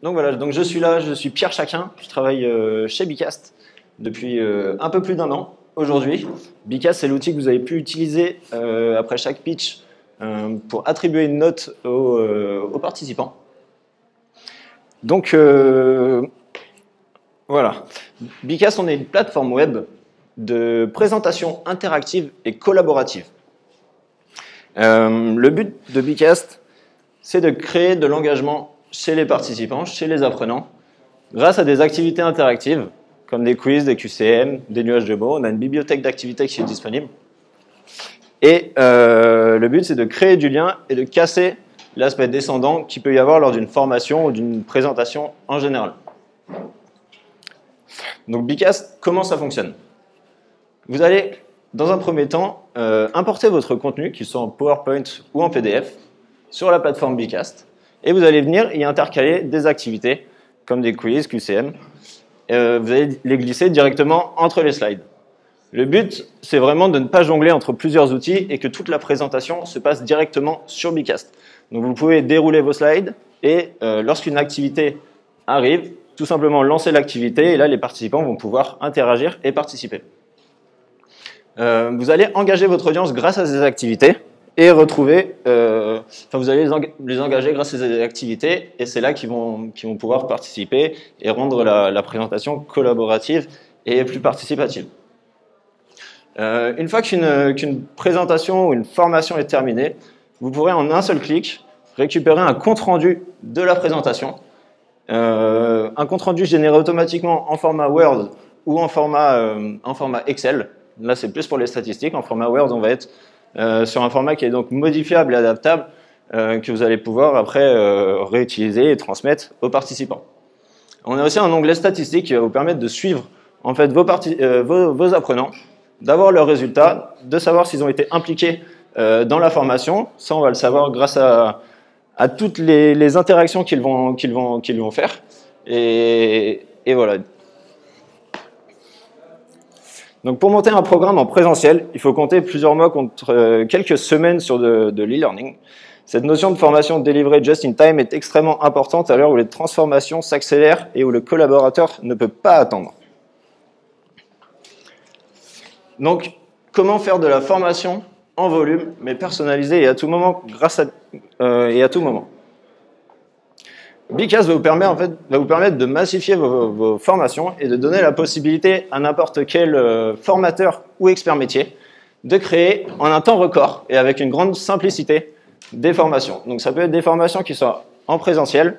Donc voilà, donc je suis là, je suis Pierre Chacun, je travaille chez Bicast depuis un peu plus d'un an aujourd'hui. Bicast, c'est l'outil que vous avez pu utiliser après chaque pitch pour attribuer une note aux participants. Donc voilà, Bicast, on est une plateforme web de présentation interactive et collaborative. Le but de Bicast, c'est de créer de l'engagement chez les participants, chez les apprenants, grâce à des activités interactives, comme des quiz, des QCM, des nuages de mots. On a une bibliothèque d'activités qui est disponible. Et le but, c'est de créer du lien et de casser l'aspect descendant qu'il peut y avoir lors d'une formation ou d'une présentation en général. Donc Bicast, comment ça fonctionne? Vous allez, dans un premier temps, importer votre contenu, qu'il soit en PowerPoint ou en PDF, sur la plateforme Bicast. Et vous allez venir y intercaler des activités, comme des quiz, QCM. Vous allez les glisser directement entre les slides. Le but, c'est vraiment de ne pas jongler entre plusieurs outils et que toute la présentation se passe directement sur Bicast. Donc vous pouvez dérouler vos slides et lorsqu'une activité arrive, tout simplement lancer l'activité et là les participants vont pouvoir interagir et participer. Vous allez engager votre audience grâce à ces activités et retrouver, vous allez les engager grâce à ces activités et c'est là qu'ils vont pouvoir participer et rendre la présentation collaborative et plus participative. Une fois qu'une présentation ou une formation est terminée, vous pourrez en un seul clic récupérer un compte-rendu de la présentation. Un compte-rendu généré automatiquement en format Word ou en format Excel. Là, c'est plus pour les statistiques. En format Word, on va être sur un format qui est donc modifiable et adaptable que vous allez pouvoir après réutiliser et transmettre aux participants. On a aussi un onglet statistiques qui va vous permettre de suivre en fait vos apprenants, d'avoir leurs résultats, de savoir s'ils ont été impliqués dans la formation. Ça, on va le savoir grâce à toutes les interactions qu'ils vont faire. Et voilà. Donc pour monter un programme en présentiel, il faut compter plusieurs mois contre quelques semaines sur de l'e-learning. Cette notion de formation délivrée just in time est extrêmement importante à l'heure où les transformations s'accélèrent et où le collaborateur ne peut pas attendre. Donc, comment faire de la formation en volume, mais personnalisée et à tout moment, Bicast va vous permettre de massifier vos formations et de donner la possibilité à n'importe quel formateur ou expert métier de créer en un temps record et avec une grande simplicité des formations. Donc ça peut être des formations qui soient en présentiel,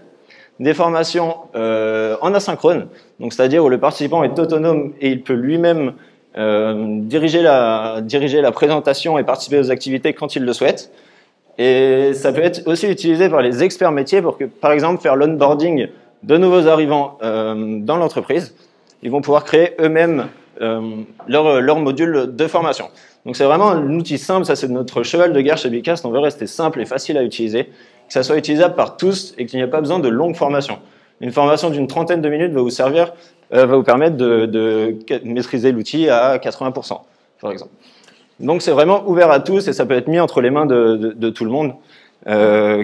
des formations en asynchrone, donc c'est-à-dire où le participant est autonome et il peut lui-même diriger la présentation et participer aux activités quand il le souhaite. Et ça peut être aussi utilisé par les experts métiers pour que, par exemple, faire l'onboarding de nouveaux arrivants dans l'entreprise. Ils vont pouvoir créer eux-mêmes leur module de formation. Donc c'est vraiment un outil simple, ça c'est notre cheval de guerre chez Bicast. On veut rester simple et facile à utiliser, que ça soit utilisable par tous et qu'il n'y ait pas besoin de longues formations. Une formation d'une trentaine de minutes va vous permettre de maîtriser l'outil à 80%, par exemple. Donc c'est vraiment ouvert à tous et ça peut être mis entre les mains de tout le monde,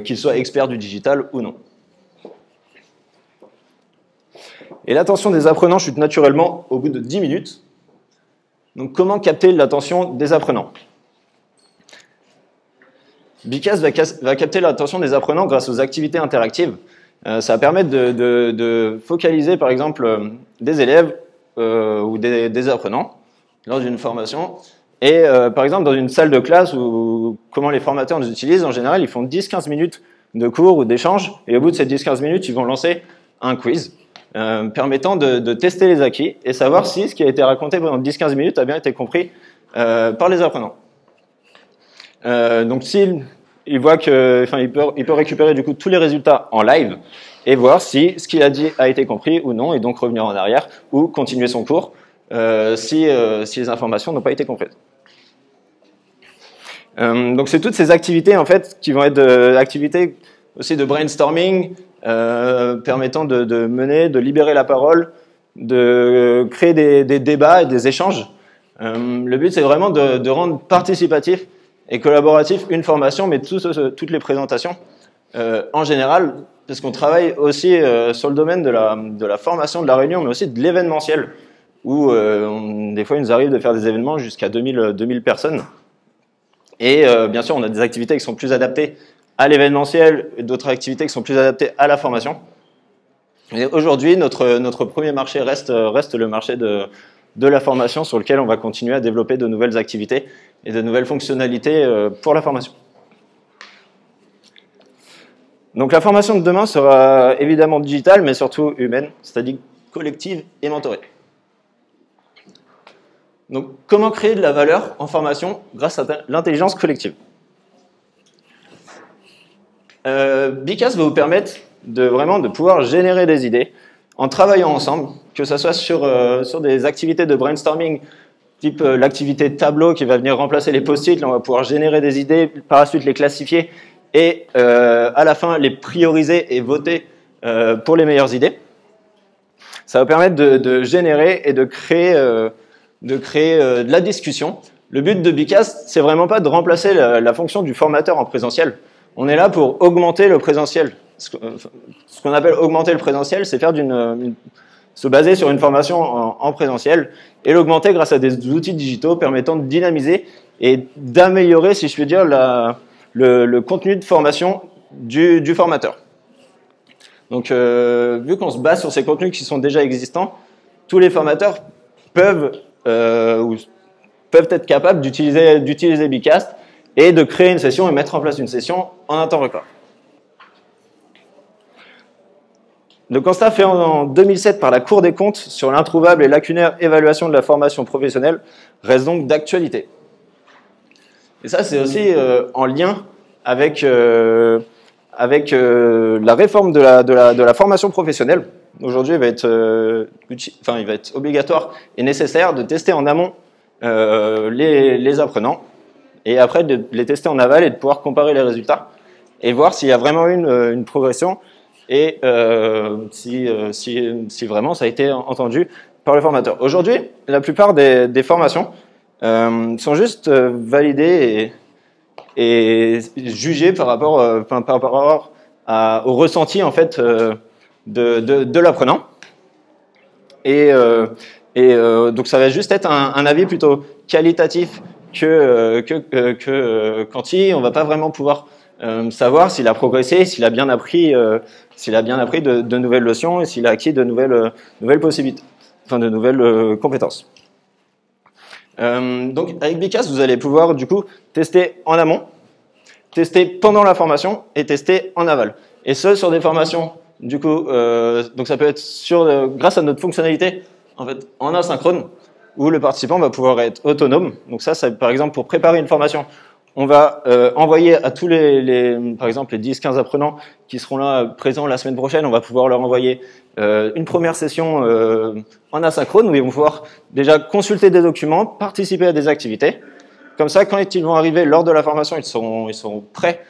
qu'il soit expert du digital ou non. Et l'attention des apprenants chute naturellement au bout de 10 minutes. Donc comment capter l'attention des apprenants? Bicast va capter l'attention des apprenants grâce aux activités interactives. Ça va permettre de focaliser par exemple des élèves ou des apprenants lors d'une formation. Et par exemple, dans une salle de classe, ou comment les formateurs nous utilisent, en général, ils font 10-15 minutes de cours ou d'échanges, et au bout de ces 10-15 minutes, ils vont lancer un quiz permettant de tester les acquis et savoir si ce qui a été raconté pendant 10-15 minutes a bien été compris par les apprenants. Donc s'il voit que, il peut récupérer du coup tous les résultats en live et voir si ce qu'il a dit a été compris ou non, et donc revenir en arrière ou continuer son cours si les informations n'ont pas été comprises. Donc c'est toutes ces activités en fait qui vont être activités aussi de brainstorming, permettant de libérer la parole, de créer des débats et des échanges. Le but c'est vraiment de rendre participatif et collaboratif une formation, mais toutes les présentations, en général, parce qu'on travaille aussi sur le domaine de la formation, de la réunion, mais aussi de l'événementiel, où des fois il nous arrive de faire des événements jusqu'à 2000 personnes. Et bien sûr, on a des activités qui sont plus adaptées à l'événementiel et d'autres activités qui sont plus adaptées à la formation. Et aujourd'hui, notre premier marché reste le marché de la formation, sur lequel on va continuer à développer de nouvelles activités et de nouvelles fonctionnalités pour la formation. Donc la formation de demain sera évidemment digitale, mais surtout humaine, c'est-à-dire collective et mentorée. Donc comment créer de la valeur en formation grâce à l'intelligence collective? Bicast va vous permettre de pouvoir générer des idées en travaillant ensemble, que ce soit sur des activités de brainstorming, type l'activité tableau qui va venir remplacer les post-it. Là, on va pouvoir générer des idées, par la suite les classifier et à la fin les prioriser et voter pour les meilleures idées. Ça va permettre de générer et de créer de la discussion. Le but de Bicast, c'est vraiment pas de remplacer la fonction du formateur en présentiel. On est là pour augmenter le présentiel. Ce qu'on appelle augmenter le présentiel, c'est faire se baser sur une formation en présentiel et l'augmenter grâce à des outils digitaux permettant de dynamiser et d'améliorer, si je puis dire, le contenu de formation du formateur. Donc, vu qu'on se base sur ces contenus qui sont déjà existants, tous les formateurs peuvent être capables d'utiliser Bicast et de créer une session et mettre en place une session en un temps record. Le constat fait en 2007 par la Cour des comptes sur l'introuvable et lacunaire évaluation de la formation professionnelle reste donc d'actualité. Et ça, c'est aussi en lien avec la réforme de la formation professionnelle. Aujourd'hui, il va être obligatoire et nécessaire de tester en amont les apprenants et après de les tester en aval et de pouvoir comparer les résultats et voir s'il y a vraiment une progression et si vraiment ça a été entendu par le formateur. Aujourd'hui, la plupart des formations sont juste validées et jugées par rapport au ressenti en fait de l'apprenant. Et donc ça va juste être un avis plutôt qualitatif que quanti. On va pas vraiment pouvoir savoir s'il a progressé, s'il a bien appris de nouvelles notions et s'il a acquis de nouvelles possibilités, enfin de nouvelles compétences. Donc avec Bicast, vous allez pouvoir du coup tester en amont, tester pendant la formation et tester en aval. Et ce sur des formations du coup, donc ça peut être grâce à notre fonctionnalité en fait en asynchrone, où le participant va pouvoir être autonome. Donc ça par exemple pour préparer une formation, on va envoyer à tous par exemple les 10-15 apprenants qui seront là présents la semaine prochaine, on va pouvoir leur envoyer une première session en asynchrone où ils vont pouvoir déjà consulter des documents, participer à des activités. Comme ça, quand ils vont arriver lors de la formation, ils sont prêts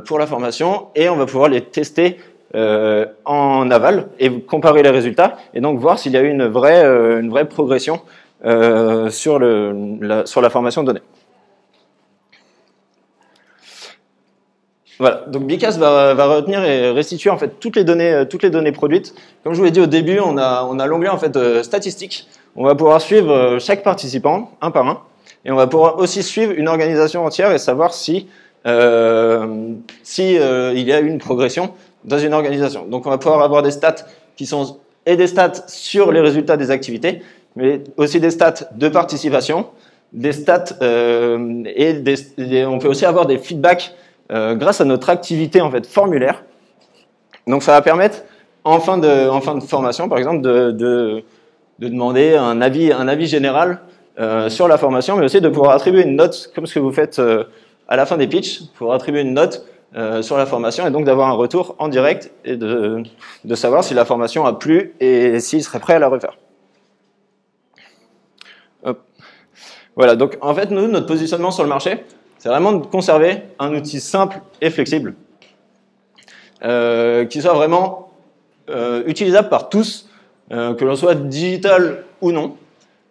pour la formation et on va pouvoir les tester en aval et comparer les résultats et donc voir s'il y a eu une vraie progression sur la formation donnée. Voilà, donc Bicast va retenir et restituer en fait toutes les données produites. Comme je vous l'ai dit au début, on a l'onglet en fait statistiques. On va pouvoir suivre chaque participant un par un, et on va pouvoir aussi suivre une organisation entière et savoir si il y a eu une progression dans une organisation. Donc on va pouvoir avoir des stats des stats sur les résultats des activités, mais aussi des stats de participation, des stats on peut aussi avoir des feedbacks grâce à notre activité en fait formulaire. Donc ça va permettre en fin de formation par exemple de demander un avis général sur la formation, mais aussi de pouvoir attribuer une note comme ce que vous faites à la fin des pitchs, pour attribuer une note sur la formation et donc d'avoir un retour en direct et de savoir si la formation a plu et s'il serait prêt à la refaire. Hop. Voilà, donc en fait nous, notre positionnement sur le marché, c'est vraiment de conserver un outil simple et flexible qui soit vraiment utilisable par tous, que l'on soit digital ou non.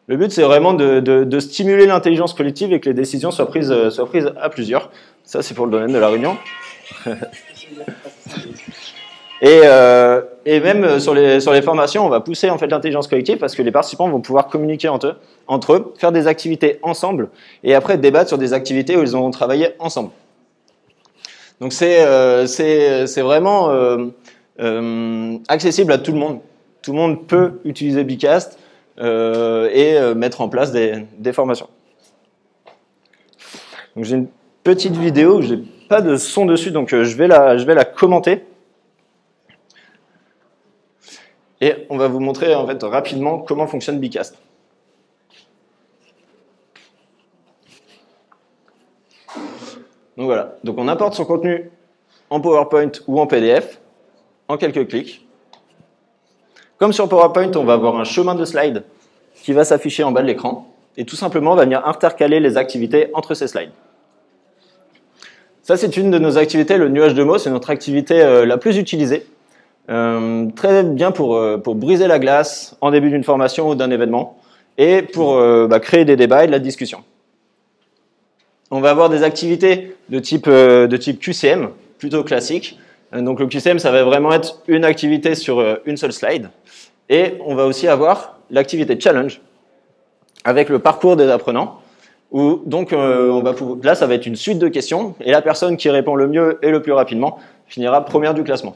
Le but, c'est vraiment de stimuler l'intelligence collective et que les décisions soient prises à plusieurs. Ça, c'est pour le domaine de la réunion. Et même sur les formations, on va pousser en fait l'intelligence collective parce que les participants vont pouvoir communiquer entre eux, faire des activités ensemble et après débattre sur des activités où ils vont travailler ensemble. Donc c'est vraiment accessible à tout le monde. Tout le monde peut utiliser Bcast et mettre en place des formations. Donc j'ai une petite vidéo, j'ai pas de son dessus, donc je vais la commenter. Et on va vous montrer en fait rapidement comment fonctionne Bcast. Donc voilà, donc on importe son contenu en PowerPoint ou en PDF en quelques clics. Comme sur PowerPoint, on va avoir un chemin de slide qui va s'afficher en bas de l'écran et tout simplement on va venir intercaler les activités entre ces slides. Ça, c'est une de nos activités, le nuage de mots, c'est notre activité la plus utilisée. Très bien pour briser la glace en début d'une formation ou d'un événement et pour créer des débats et de la discussion. On va avoir des activités de type QCM, plutôt classique. Donc le QCM, ça va vraiment être une activité sur une seule slide. Et on va aussi avoir l'activité challenge avec le parcours des apprenants. Où donc là, ça va être une suite de questions et la personne qui répond le mieux et le plus rapidement finira première du classement.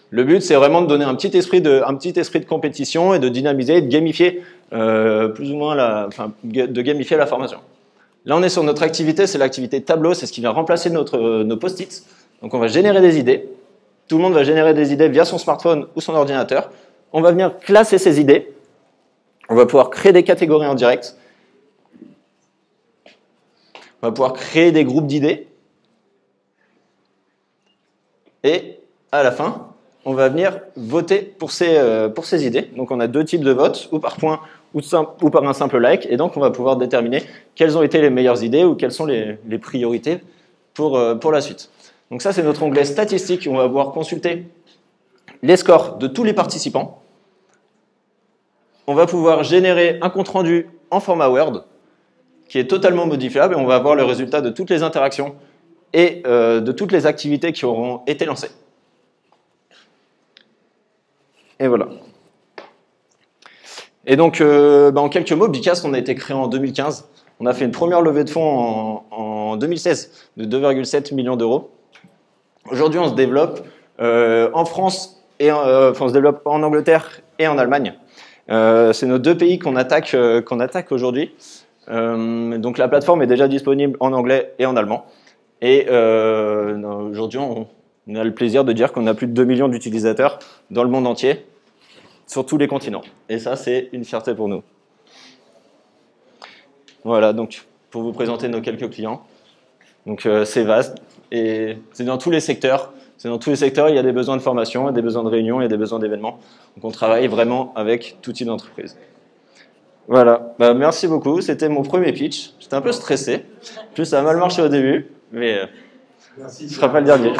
Le but, c'est vraiment de donner un petit esprit de compétition et de dynamiser et de gamifier plus ou moins de gamifier la formation. Là, on est sur notre activité, c'est l'activité tableau, c'est ce qui vient remplacer nos post-it. Donc, on va générer des idées. Tout le monde va générer des idées via son smartphone ou son ordinateur. On va venir classer ces idées. On va pouvoir créer des catégories en direct. On va pouvoir créer des groupes d'idées. Et à la fin, on va venir voter pour ces idées. Donc, on a deux types de votes, ou par point ou par un simple like. Et donc, on va pouvoir déterminer quelles ont été les meilleures idées ou quelles sont les priorités pour la suite. Donc ça, c'est notre onglet statistiques où on va pouvoir consulter les scores de tous les participants. On va pouvoir générer un compte-rendu en format Word qui est totalement modifiable et on va avoir le résultat de toutes les interactions et de toutes les activités qui auront été lancées. Et voilà. Et donc, en quelques mots, Bcast, on a été créé en 2015. On a fait une première levée de fonds en 2016 de 2,7 millions d'euros. Aujourd'hui, on se développe en France et on se développe en Angleterre et en Allemagne. C'est nos deux pays qu'on attaque aujourd'hui. Donc la plateforme est déjà disponible en anglais et en allemand. Et aujourd'hui, on a le plaisir de dire qu'on a plus de 2 millions d'utilisateurs dans le monde entier, sur tous les continents. Et ça, c'est une fierté pour nous. Voilà, donc pour vous présenter nos quelques clients. Donc c'est vaste et c'est dans tous les secteurs. C'est dans tous les secteurs, il y a des besoins de formation, il y a des besoins de réunion, il y a des besoins d'événements. Donc on travaille vraiment avec tout type d'entreprise. Voilà, merci beaucoup. C'était mon premier pitch. J'étais un peu stressé. En plus, ça a mal marché au début, mais ce ne sera pas le dernier.